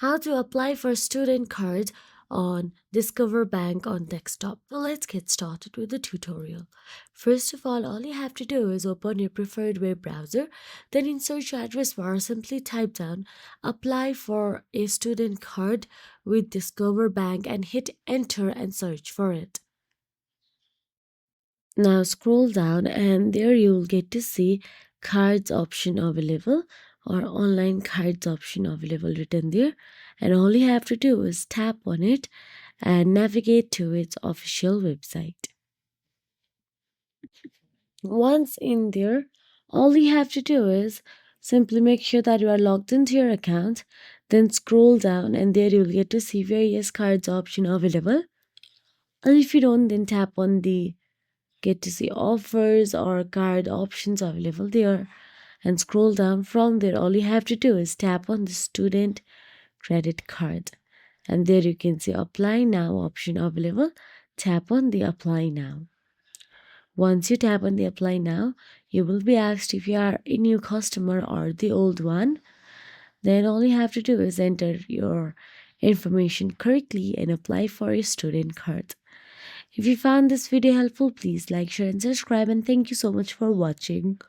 how to apply for student card on Discover Bank on desktop. So let's get started with the tutorial. First of all you have to do is open your preferred web browser, then in search address bar simply type down apply for a student card with Discover Bank and hit enter and search for it. Now scroll down and there you will get to see cards option available or online cards option available written there, and all you have to do is tap on it and navigate to its official website. Once in there, all you have to do is simply make sure that you are logged into your account, then scroll down and there you'll get to see various cards option available, and if you don't, then tap on the get to see offers or card options available there and scroll down. From there all you have to do is tap on the student credit card, and there you can see apply now option available. Tap on the apply now. Once you tap on the apply now, you will be asked if you are a new customer or the old one. Then all you have to do is enter your information correctly and apply for your student card. If you found this video helpful, please like, share and subscribe, and thank you so much for watching.